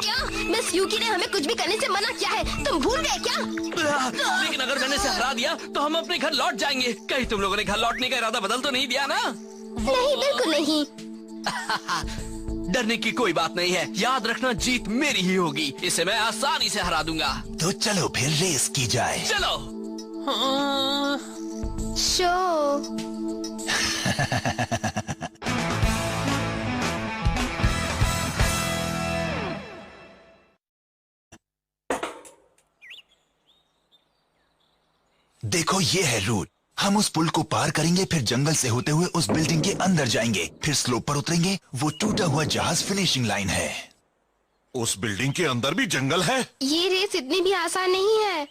क्या? मिस यूकी ने हमें कुछ भी करने से मना किया है, तुम भूल गए क्या? लेकिन अगर मैंने इसे हरा दिया तो हम अपने घर लौट जाएंगे। कहीं तुम लोगों ने घर लौटने का इरादा बदल तो नहीं दिया ना? नहीं, बिल्कुल नहीं। डरने की कोई बात नहीं है। याद रखना, जीत मेरी ही होगी। इसे मैं आसानी से हरा दूंगा। तो चलो फिर रेस की जाए। चलो। शो। देखो ये है रूट। हम उस पुल को पार करेंगे, फिर जंगल से होते हुए उस बिल्डिंग के अंदर जाएंगे, फिर स्लोप पर उतरेंगे। वो टूटा हुआ जहाज फिनिशिंग लाइन है। उस बिल्डिंग के अंदर भी जंगल है? ये रेस इतनी भी आसान नहीं है।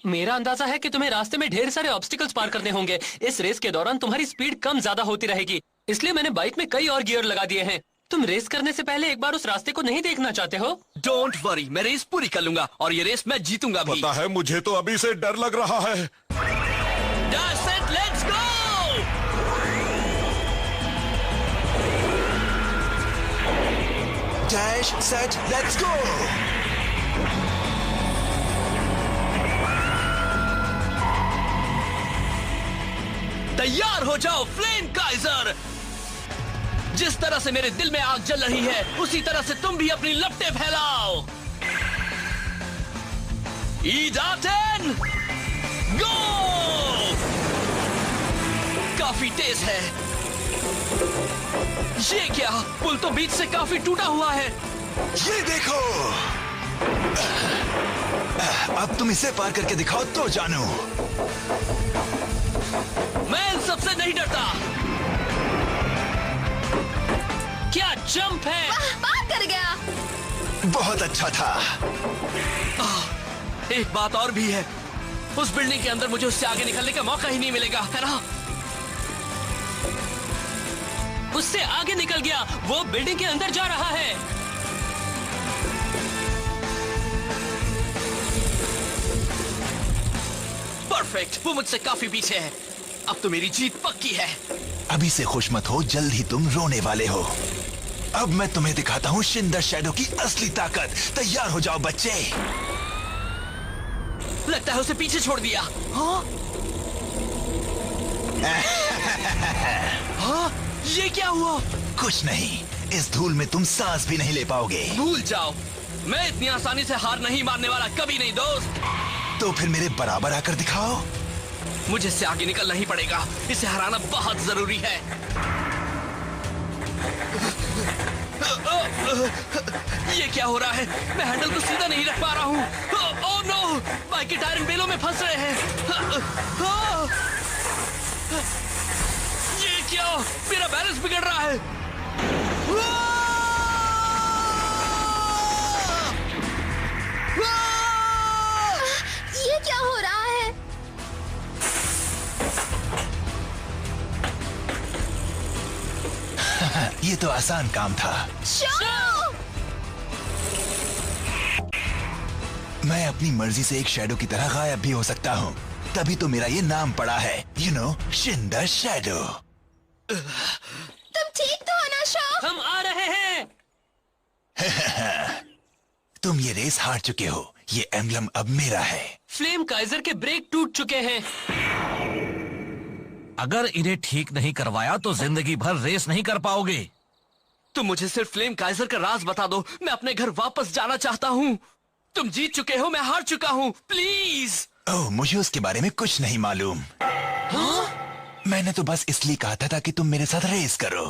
मेरा अंदाजा है कि तुम्हें रास्ते में ढेर सारे ऑब्स्टिकल्स पार करने होंगे। इस रेस के दौरान तुम्हारी स्पीड कम ज्यादा होती रहेगी, इसलिए मैंने बाइक में कई और गियर लगा दिए हैं। तुम रेस करने से पहले एक बार उस रास्ते को नहीं देखना चाहते हो? डोंट वरी, मैं रेस पूरी कर लूंगा और ये रेस मैं जीतूंगा भी। पता है, मुझे तो अभी से डर लग रहा है। That's it, let's go! Dash set let's go. तैयार हो जाओ फ्लेम काइजर। जिस तरह से मेरे दिल में आग जल रही है, उसी तरह से तुम भी अपनी लपटें फैलाओ। ईडाटन गो! काफी तेज है। ये क्या? पुल तो बीच से काफी टूटा हुआ है। ये देखो, अब तुम इसे पार करके दिखाओ तो जानू। मैं इन सबसे नहीं डरता। क्या जंप है! पार कर गया। बहुत अच्छा था। एक बात और भी है, उस बिल्डिंग के अंदर मुझे उससे आगे निकलने का मौका ही नहीं मिलेगा, है ना? उससे आगे निकल गया, वो बिल्डिंग के अंदर जा रहा है। परफेक्ट, वो मुझसे काफी पीछे है। अब तो मेरी जीत पक्की है। अभी से खुश मत हो, जल्द ही तुम रोने वाले हो। अब मैं तुम्हें दिखाता हूँ शिन द शैडो की असली ताकत। तैयार हो जाओ बच्चे। लगता है उसे पीछे छोड़ दिया। हाँ? हाँ? ये क्या हुआ? कुछ नहीं, इस धूल में तुम सांस भी नहीं ले पाओगे। भूल जाओ, मैं इतनी आसानी से हार नहीं मानने वाला, कभी नहीं दोस्त। तो फिर मेरे बराबर आकर दिखाओ। मुझे इससे आगे निकलना ही पड़ेगा। इसे हराना बहुत जरूरी है। ये क्या हो रहा है? मैं हैंडल को सीधा नहीं रख पा रहा हूँ। Oh no! बाइक के टायर इन बेलों में फंस रहे हैं। ये क्या? मेरा बैलेंस बिगड़ रहा है। ये क्या हो रहा है? ये तो आसान काम था। शो! मैं अपनी मर्जी से एक शैडो की तरह गायब भी हो सकता हूँ, तभी तो मेरा ये नाम पड़ा है, you know, Shin the shadow. तुम ठीक तो हो ना शो? हम आ रहे हैं। तुम ये रेस हार चुके हो, ये एम्बलम अब मेरा है। फ्लेम काइजर के ब्रेक टूट चुके हैं। अगर इन्हें ठीक नहीं करवाया तो जिंदगी भर रेस नहीं कर पाओगे। तुम मुझे सिर्फ फ्लेम काइजर का राज बता दो, मैं अपने घर वापस जाना चाहता हूँ। तुम जीत चुके हो, मैं हार चुका हूँ, प्लीज। ओह, मुझे उसके बारे में कुछ नहीं मालूम। हाँ? मैंने तो बस इसलिए कहा था ताकि तुम मेरे साथ रेस करो।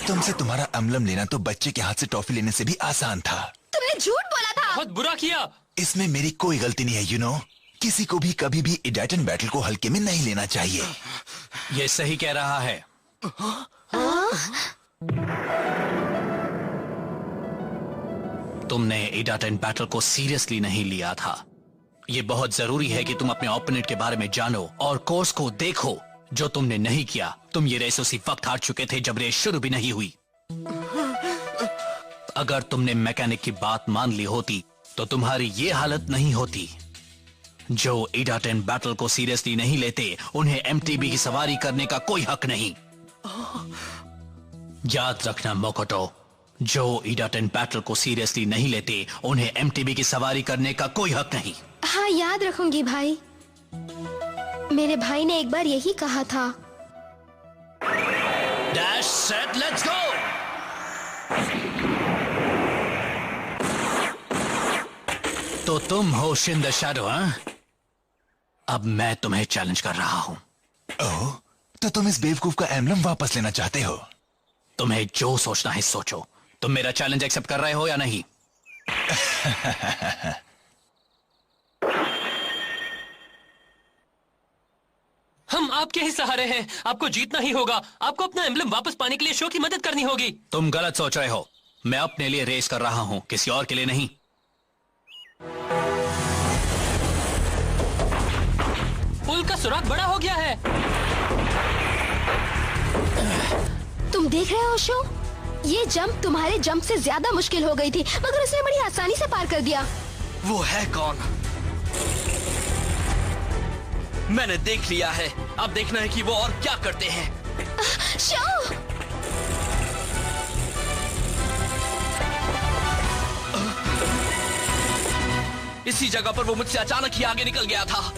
तुमसे तुम्हारा अम्लम लेना तो बच्चे के हाथ से टॉफी लेने से भी आसान था। तुमने झूठ बोला था। बहुत बुरा किया। इसमें मेरी कोई गलती नहीं है, यू नो। किसी को भी कभी भी इडाटन बैटल को हल्के में नहीं लेना चाहिए। ये सही कह रहा है। तुमने इडाटन बैटल को सीरियसली नहीं लिया था। ये बहुत जरूरी है कि तुम अपने ओपोनेंट के बारे में जानो और कोर्स को देखो, जो तुमने नहीं किया। तुम ये रेस उसी वक्त हार चुके थे जब रेस शुरू भी नहीं हुई। अगर तुमने मैकेनिक की बात मान ली होती तो तुम्हारी ये हालत नहीं होती। जो इडाटन बैटल को सीरियसली नहीं लेते, उन्हें एमटीबी की सवारी करने का कोई हक नहीं। याद रखना मोकोटो, जो ईडाटन बैटल को सीरियसली नहीं लेते उन्हें एमटीबी की सवारी करने का कोई हक नहीं। हाँ, याद रखूंगी भाई। मेरे भाई ने एक बार यही कहा था। Dash set let's go. तो तुम हो शिन द शैडो, हाँ? अब मैं तुम्हें चैलेंज कर रहा हूं। ओह, तो तुम इस बेवकूफ का एम्बलम वापस लेना चाहते हो? तुम्हें जो सोचना है सोचो। तुम मेरा चैलेंज एक्सेप्ट कर रहे हो या नहीं? हम आपके ही सहारे हैं। आपको जीतना ही होगा। आपको अपना एम्बलम वापस पाने के लिए शो की मदद करनी होगी। तुम गलत सोच रहे हो। मैं अपने लिए रेस कर रहा हूं, किसी और के लिए नहीं। पुल का सुराग बड़ा हो गया है। तुम देख रहे हो शो? ये जंप तुम्हारे जंप से ज्यादा मुश्किल हो गई थी, मगर उसने बड़ी आसानी से पार कर दिया। वो है कौन? मैंने देख लिया है। अब देखना है कि वो और क्या करते हैं। शो! इसी जगह पर वो मुझसे अचानक ही आगे निकल गया था।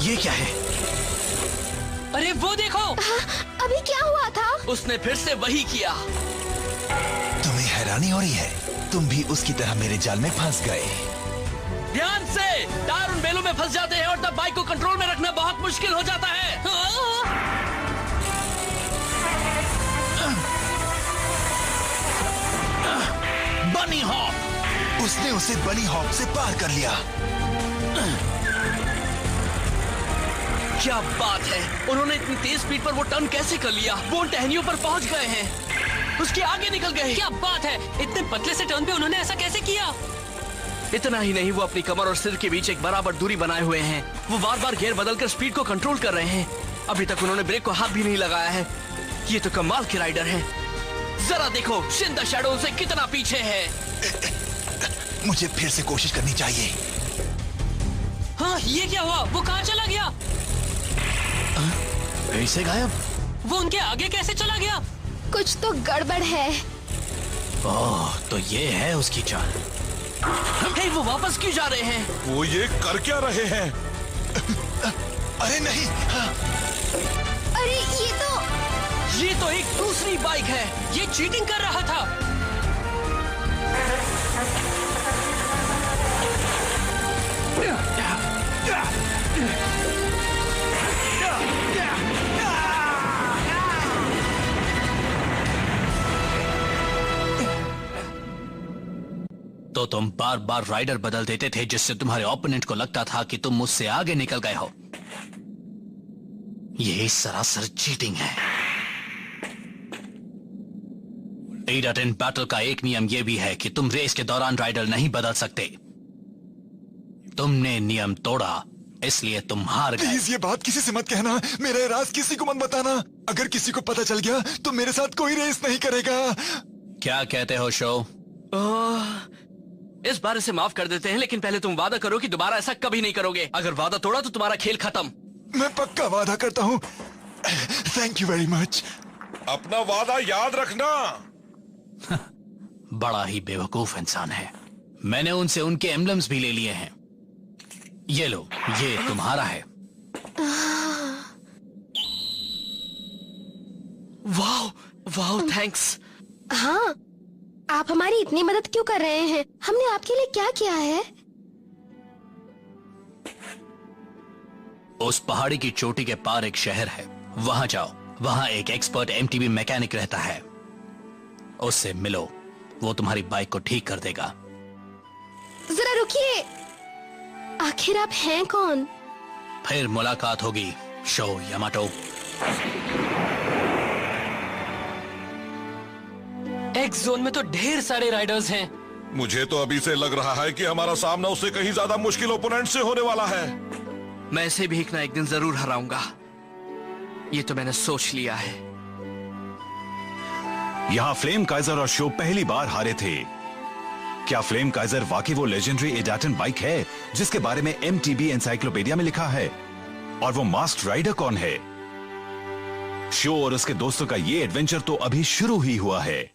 ये क्या है? अरे वो देखो। अभी क्या हुआ था? उसने फिर से वही किया। तुम्हें हैरानी हो रही है? तुम भी उसकी तरह मेरे जाल में फंस गए। ध्यान से, टायर उन बेलों में फंस जाते हैं और तब बाइक को कंट्रोल में रखना बहुत मुश्किल हो जाता है। बनी हॉप! उसने उसे बनी हॉप से पार कर लिया। क्या बात है! उन्होंने इतनी तेज स्पीड पर वो टर्न कैसे कर लिया? वो उन टहनियों पर पहुंच गए हैं। उसके आगे निकल गए। क्या बात है! इतने पतले से टर्न पे उन्होंने ऐसा कैसे किया? इतना ही नहीं, वो अपनी कमर और सिर के बीच एक बराबर दूरी बनाए हुए हैं। वो बार बार गियर बदलकर स्पीड को कंट्रोल कर रहे हैं। अभी तक उन्होंने ब्रेक को हाथ भी नहीं लगाया है। ये तो कमाल के राइडर हैं। जरा देखो, शिन द शैडो से कितना पीछे है। मुझे फिर से कोशिश करनी चाहिए। हाँ, ये क्या हुआ? वो कहाँ चला गया? फिर से गायब? वो उनके आगे कैसे चला गया? कुछ तो गड़बड़ है। ओह, तो ये है उसकी चाल। हे, वो वापस क्यों जा रहे हैं? वो ये कर क्या रहे हैं? अरे नहीं! हाँ। अरे ये तो एक दूसरी बाइक है। ये चीटिंग कर रहा था। तो तुम बार बार राइडर बदल देते थे जिससे तुम्हारे ओपोनेंट को लगता था कि तुम मुझसे आगे निकल गए हो। यही सरासर चीटिंग है। ईडाटन बैटल का एक नियम यह भी है कि तुम रेस के दौरान राइडर नहीं बदल सकते। तुमने नियम तोड़ा, इसलिए तुम हार गए। प्लीज ये बात किसी से मत कहना। मेरा राज किसी को मत बताना। अगर किसी को पता चल गया तो मेरे साथ कोई रेस नहीं करेगा। क्या कहते हो शो? इस बार इसे माफ कर देते हैं, लेकिन पहले तुम वादा करो कि दोबारा ऐसा कभी नहीं करोगे। अगर वादा तोड़ा तो तुम्हारा खेल खत्म। मैं पक्का वादा करता हूँ। Thank you very much. अपना वादा याद रखना। बड़ा ही बेवकूफ इंसान है। मैंने उनसे उनके एम्बलम्स भी ले लिए हैं। ये लो, ये तुम्हारा है। वाह वाह, थैंक्स। हाँ, आप हमारी इतनी मदद क्यों कर रहे हैं? हमने आपके लिए क्या किया है? उस पहाड़ी की चोटी के पार एक शहर है, वहां जाओ। वहां एक एक्सपर्ट एमटीबी मैकेनिक रहता है। उससे मिलो, वो तुम्हारी बाइक को ठीक कर देगा। जरा रुकिए, आखिर आप हैं कौन? फिर मुलाकात होगी शो यामाटो। एक्स जोन में तो ढेर सारे राइडर्स हैं। मुझे तो अभी से लग रहा है कि हमारा सामना उससे कहीं ज्यादा मुश्किल ओपोनेंट से होने वाला है। मैं इसे भी एक ना एक दिन जरूर हराऊंगा। ये तो मैंने सोच लिया है। यहाँ फ्लेम काइजर और शो पहली बार हारे थे। क्या फ्लेम काइजर वाकई वो लेजेंडरी एडाटन बाइक है जिसके बारे में MTB एनसाइक्लोपीडिया में लिखा है? और वो मास्क्ड राइडर कौन है? शो और उसके दोस्तों का ये एडवेंचर तो अभी शुरू ही हुआ है।